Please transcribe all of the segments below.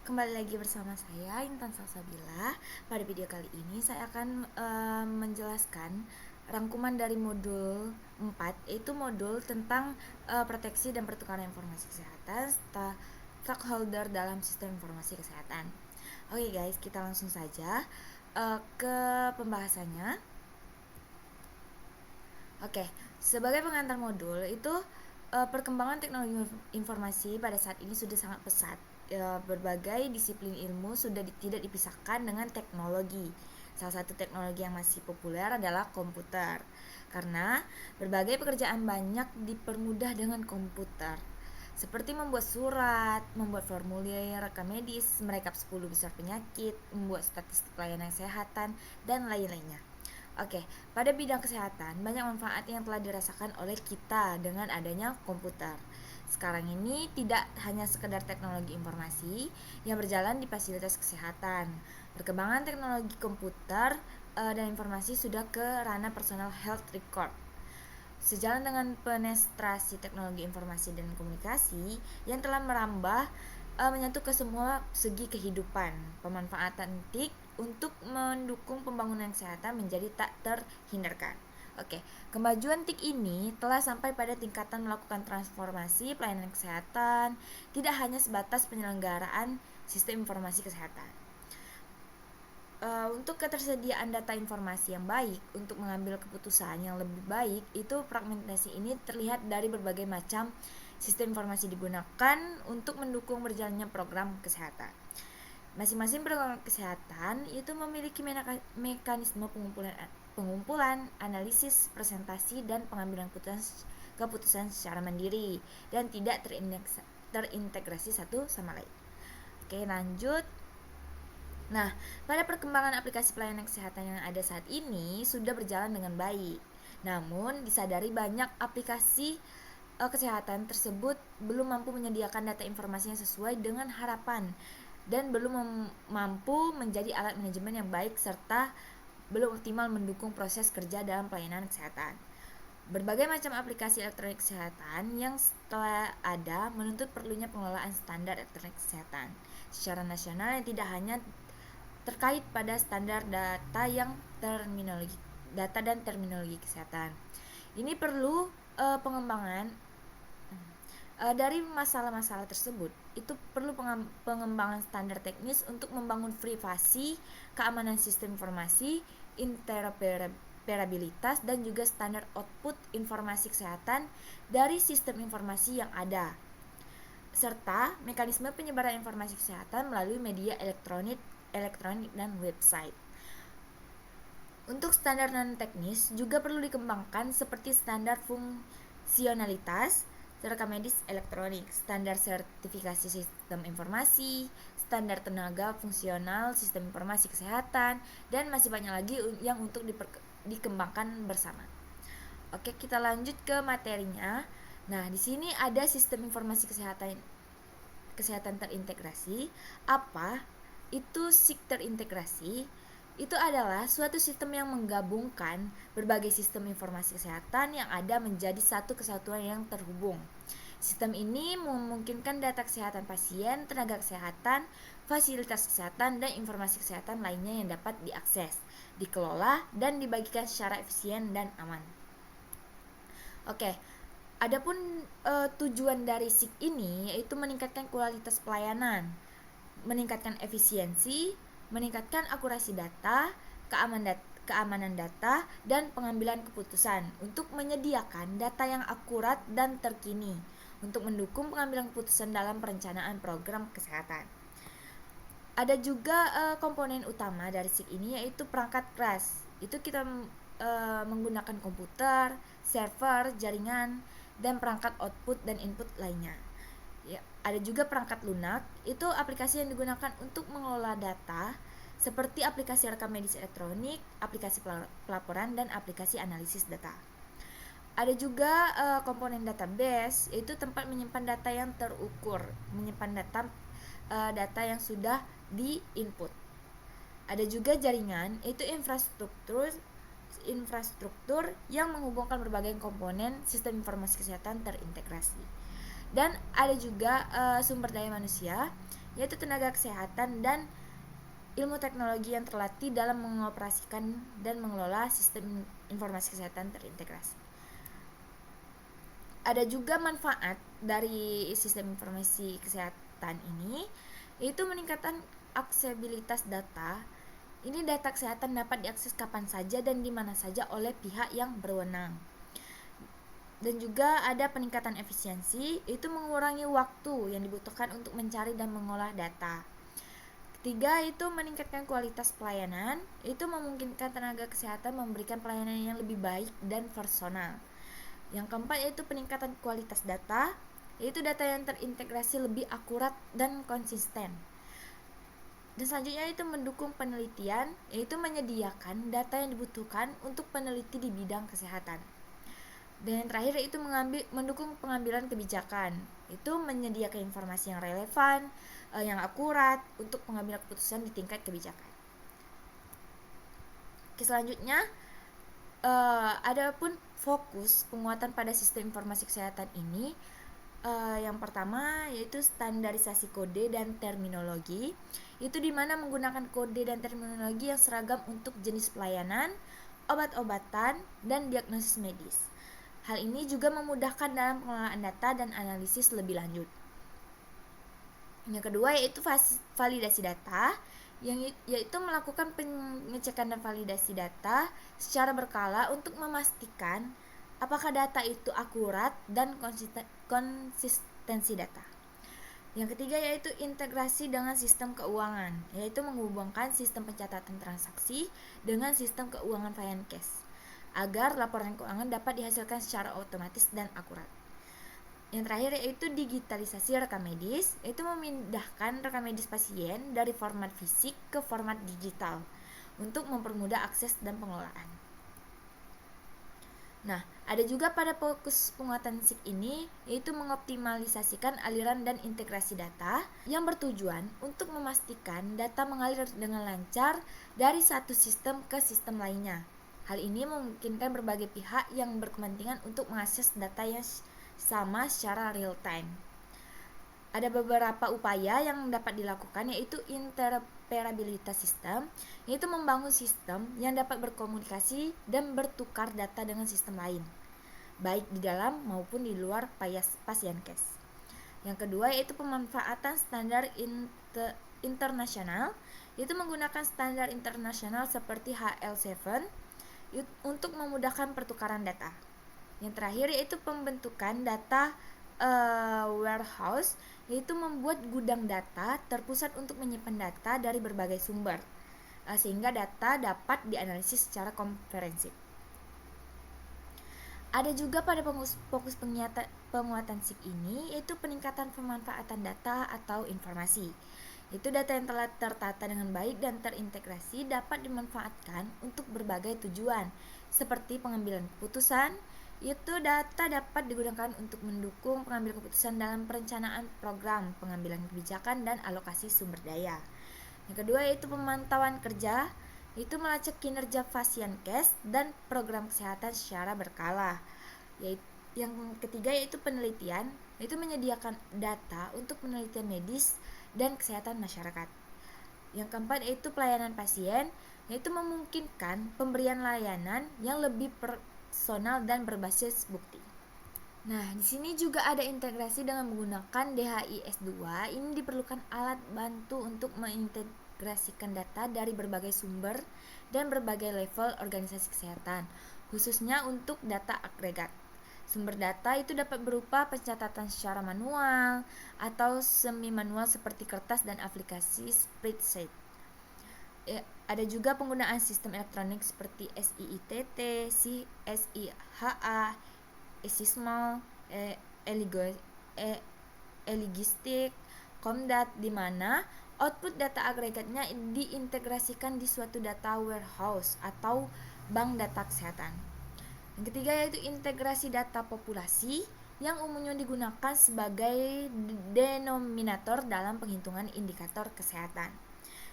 Kembali lagi bersama saya Intan Salsabila. Pada video kali ini saya akan menjelaskan rangkuman dari modul 4, yaitu modul tentang proteksi dan pertukaran informasi kesehatan stakeholder dalam sistem informasi kesehatan. Oke guys, kita langsung saja ke pembahasannya. Oke, sebagai pengantar modul itu perkembangan teknologi informasi pada saat ini sudah sangat pesat. Berbagai disiplin ilmu sudah tidak dipisahkan dengan teknologi. Salah satu teknologi yang masih populer adalah komputer. Karena berbagai pekerjaan banyak dipermudah dengan komputer. Seperti membuat surat, membuat formulir, rekam medis, merekap 10 besar penyakit, membuat statistik pelayanan kesehatan, dan lain-lainnya. Oke, pada bidang kesehatan, banyak manfaat yang telah dirasakan oleh kita dengan adanya komputer. Sekarang ini tidak hanya sekedar teknologi informasi yang berjalan di fasilitas kesehatan. Perkembangan teknologi komputer dan informasi sudah ke ranah personal health record. Sejalan dengan penetrasi teknologi informasi dan komunikasi yang telah merambah menyentuh ke semua segi kehidupan, pemanfaatan TIK untuk mendukung pembangunan kesehatan menjadi tak terhindarkan. Oke, kemajuan TIK ini telah sampai pada tingkatan melakukan transformasi pelayanan kesehatan, tidak hanya sebatas penyelenggaraan sistem informasi kesehatan. Untuk ketersediaan data informasi yang baik untuk mengambil keputusan yang lebih baik, itu fragmentasi ini terlihat dari berbagai macam sistem informasi digunakan untuk mendukung berjalannya program kesehatan. Masing-masing program kesehatan itu memiliki mekanisme pengumpulan, analisis, presentasi, dan pengambilan keputusan secara mandiri dan tidak terintegrasi satu sama lain. Oke, lanjut. Nah, pada perkembangan aplikasi pelayanan kesehatan yang ada saat ini sudah berjalan dengan baik. Namun, disadari banyak aplikasi kesehatan tersebut belum mampu menyediakan data informasi yang sesuai dengan harapan dan belum mampu menjadi alat manajemen yang baik serta belum optimal mendukung proses kerja dalam pelayanan kesehatan. Berbagai macam aplikasi elektronik kesehatan yang telah ada menuntut perlunya pengelolaan standar elektronik kesehatan secara nasional yang tidak hanya terkait pada standar data dan terminologi kesehatan. Ini perlu pengembangan dari masalah-masalah tersebut. Itu perlu pengembangan standar teknis untuk membangun privasi, keamanan sistem informasi, interoperabilitas, dan juga standar output informasi kesehatan dari sistem informasi yang ada, serta mekanisme penyebaran informasi kesehatan melalui media elektronik dan website. Untuk standar non-teknis juga perlu dikembangkan seperti standar fungsionalitas rekam medis elektronik, standar sertifikasi sistem informasi, standar tenaga fungsional sistem informasi kesehatan, dan masih banyak lagi yang untuk dikembangkan bersama. Oke, kita lanjut ke materinya. Nah, di sini ada sistem informasi kesehatan terintegrasi. Apa itu SIK terintegrasi? Itu adalah suatu sistem yang menggabungkan berbagai sistem informasi kesehatan yang ada menjadi satu kesatuan yang terhubung. Sistem ini memungkinkan data kesehatan pasien, tenaga kesehatan, fasilitas kesehatan, dan informasi kesehatan lainnya yang dapat diakses, dikelola, dan dibagikan secara efisien dan aman. Oke, adapun tujuan dari SIK ini yaitu meningkatkan kualitas pelayanan, meningkatkan efisiensi, meningkatkan akurasi data, keamanan data, dan pengambilan keputusan untuk menyediakan data yang akurat dan terkini untuk mendukung pengambilan keputusan dalam perencanaan program kesehatan. Ada juga komponen utama dari SIK ini yaitu perangkat keras. Itu kita menggunakan komputer, server, jaringan, dan perangkat output dan input lainnya. Ya, ada juga perangkat lunak, itu aplikasi yang digunakan untuk mengelola data seperti aplikasi rekam medis elektronik, aplikasi pelaporan, dan aplikasi analisis data. Ada juga komponen database, yaitu tempat menyimpan data yang terukur, menyimpan data yang sudah di-input. Ada juga jaringan, yaitu infrastruktur yang menghubungkan berbagai komponen sistem informasi kesehatan terintegrasi. Dan ada juga sumber daya manusia, yaitu tenaga kesehatan dan ilmu teknologi yang terlatih dalam mengoperasikan dan mengelola sistem informasi kesehatan terintegrasi. Ada juga manfaat dari sistem informasi kesehatan ini, yaitu meningkatkan aksesibilitas data. Ini data kesehatan dapat diakses kapan saja dan di mana saja oleh pihak yang berwenang. Dan juga ada peningkatan efisiensi, itu mengurangi waktu yang dibutuhkan untuk mencari dan mengolah data. Ketiga, itu meningkatkan kualitas pelayanan, itu memungkinkan tenaga kesehatan memberikan pelayanan yang lebih baik dan personal. Yang keempat, yaitu peningkatan kualitas data, yaitu data yang terintegrasi lebih akurat dan konsisten. Dan selanjutnya itu mendukung penelitian, yaitu menyediakan data yang dibutuhkan untuk peneliti di bidang kesehatan. Dan yang terakhir itu mendukung pengambilan kebijakan, itu menyediakan informasi yang relevan, yang akurat untuk pengambilan keputusan di tingkat kebijakan. Oke, selanjutnya adapun fokus penguatan pada sistem informasi kesehatan ini, yang pertama yaitu standarisasi kode dan terminologi, itu dimana menggunakan kode dan terminologi yang seragam untuk jenis pelayanan, obat-obatan, dan diagnosis medis. Hal ini juga memudahkan dalam pengelolaan data dan analisis lebih lanjut. Yang kedua yaitu validasi data, yaitu melakukan pengecekan dan validasi data secara berkala untuk memastikan apakah data itu akurat dan konsistensi data. Yang ketiga yaitu integrasi dengan sistem keuangan, yaitu menghubungkan sistem pencatatan transaksi dengan sistem keuangan Faiankes agar laporan keuangan dapat dihasilkan secara otomatis dan akurat. Yang terakhir yaitu digitalisasi rekam medis, yaitu memindahkan rekam medis pasien dari format fisik ke format digital untuk mempermudah akses dan pengelolaan. Nah, ada juga pada fokus penguatan SIK ini, yaitu mengoptimalisasikan aliran dan integrasi data yang bertujuan untuk memastikan data mengalir dengan lancar dari satu sistem ke sistem lainnya. Hal ini memungkinkan berbagai pihak yang berkepentingan untuk mengakses data yang sama secara real time. Ada beberapa upaya yang dapat dilakukan, yaitu interoperabilitas sistem, yaitu membangun sistem yang dapat berkomunikasi dan bertukar data dengan sistem lain, baik di dalam maupun di luar Faiankes. Yang kedua yaitu pemanfaatan standar internasional, yaitu menggunakan standar internasional seperti HL7 untuk memudahkan pertukaran data. Yang terakhir yaitu pembentukan data warehouse, yaitu membuat gudang data terpusat untuk menyimpan data dari berbagai sumber, sehingga data dapat dianalisis secara komprehensif. Ada juga pada fokus penguatan SIK ini, yaitu peningkatan pemanfaatan data atau informasi. Itu data yang telah tertata dengan baik dan terintegrasi dapat dimanfaatkan untuk berbagai tujuan, seperti pengambilan keputusan. Itu data dapat digunakan untuk mendukung pengambilan keputusan dalam perencanaan program pengambilan kebijakan dan alokasi sumber daya. Yang kedua yaitu pemantauan kerja, itu melacak kinerja Faiankes dan program kesehatan secara berkala. Yang ketiga yaitu penelitian, yaitu menyediakan data untuk penelitian medis dan kesehatan masyarakat. Yang keempat yaitu pelayanan pasien, yaitu memungkinkan pemberian layanan yang lebih personal dan berbasis bukti. Nah, di sini juga ada integrasi dengan menggunakan DHIS2. Ini diperlukan alat bantu untuk mengintegrasikan data dari berbagai sumber dan berbagai level organisasi kesehatan, khususnya untuk data agregat. Sumber data itu dapat berupa pencatatan secara manual atau semi manual seperti kertas dan aplikasi spreadsheet. Ada juga penggunaan sistem elektronik seperti SIITT, SIHA, SISMAL, Eligistik, Komdat, di mana output data agregatnya diintegrasikan di suatu data warehouse atau bank data kesehatan. Yang ketiga yaitu integrasi data populasi yang umumnya digunakan sebagai denominator dalam penghitungan indikator kesehatan.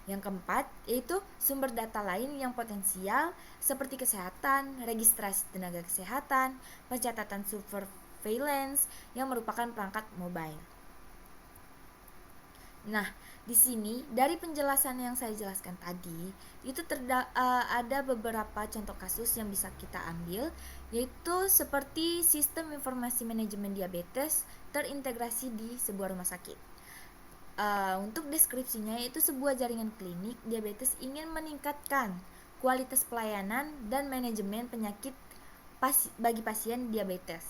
Yang keempat yaitu sumber data lain yang potensial seperti kesehatan, registrasi tenaga kesehatan, pencatatan surveillance yang merupakan perangkat mobile. Nah, di sini dari penjelasan yang saya jelaskan tadi, itu ada beberapa contoh kasus yang bisa kita ambil, yaitu seperti sistem informasi manajemen diabetes terintegrasi di sebuah rumah sakit. Untuk deskripsinya, yaitu sebuah jaringan klinik diabetes ingin meningkatkan kualitas pelayanan dan manajemen penyakit bagi pasien diabetes.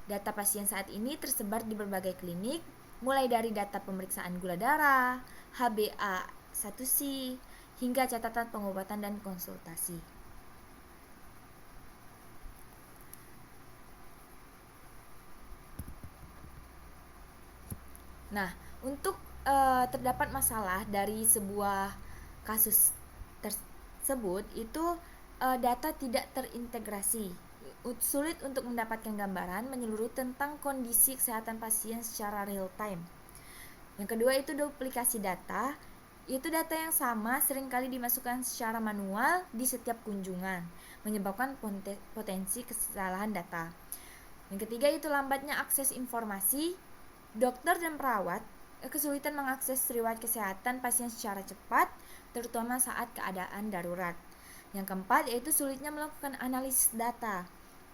Data pasien saat ini tersebar di berbagai klinik, mulai dari data pemeriksaan gula darah, HbA1c, hingga catatan pengobatan dan konsultasi. Nah, untuk terdapat masalah dari sebuah kasus tersebut itu data tidak terintegrasi. Sulit untuk mendapatkan gambaran menyeluruh tentang kondisi kesehatan pasien secara real time. Yang kedua itu duplikasi data. Itu data yang sama seringkali dimasukkan secara manual di setiap kunjungan, menyebabkan potensi kesalahan data. Yang ketiga itu lambatnya akses informasi. Dokter dan perawat kesulitan mengakses riwayat kesehatan pasien secara cepat, terutama saat keadaan darurat. Yang keempat yaitu sulitnya melakukan analisis data.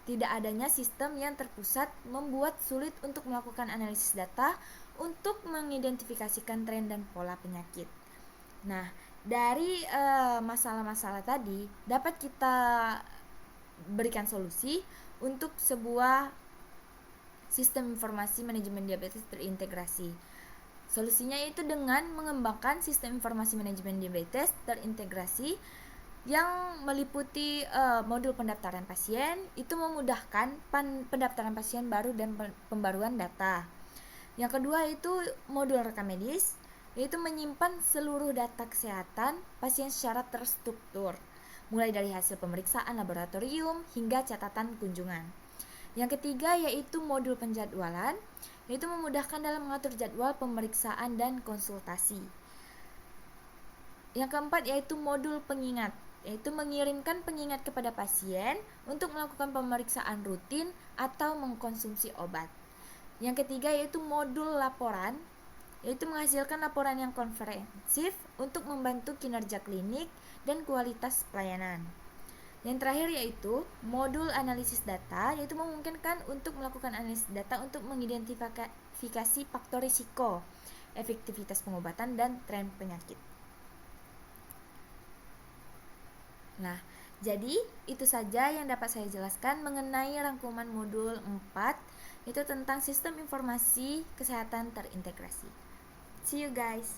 Tidak adanya sistem yang terpusat membuat sulit untuk melakukan analisis data untuk mengidentifikasikan tren dan pola penyakit. Nah, dari masalah-masalah tadi dapat kita berikan solusi untuk sebuah sistem informasi manajemen diabetes terintegrasi. Solusinya itu dengan mengembangkan sistem informasi manajemen diabetes terintegrasi yang meliputi modul pendaftaran pasien, itu memudahkan pendaftaran pasien baru dan pembaruan data. Yang kedua itu modul rekam medis, yaitu menyimpan seluruh data kesehatan pasien secara terstruktur, mulai dari hasil pemeriksaan laboratorium hingga catatan kunjungan. Yang ketiga yaitu modul penjadwalan, yaitu memudahkan dalam mengatur jadwal pemeriksaan dan konsultasi. Yang keempat yaitu modul pengingat, yaitu mengirimkan pengingat kepada pasien untuk melakukan pemeriksaan rutin atau mengkonsumsi obat. Yang ketiga yaitu modul laporan, yaitu menghasilkan laporan yang komprehensif untuk membantu kinerja klinik dan kualitas pelayanan. Yang terakhir yaitu modul analisis data, yaitu memungkinkan untuk melakukan analisis data untuk mengidentifikasi faktor risiko, efektivitas pengobatan, dan tren penyakit. Nah, jadi itu saja yang dapat saya jelaskan mengenai rangkuman modul 4, yaitu tentang sistem informasi kesehatan terintegrasi. See you guys.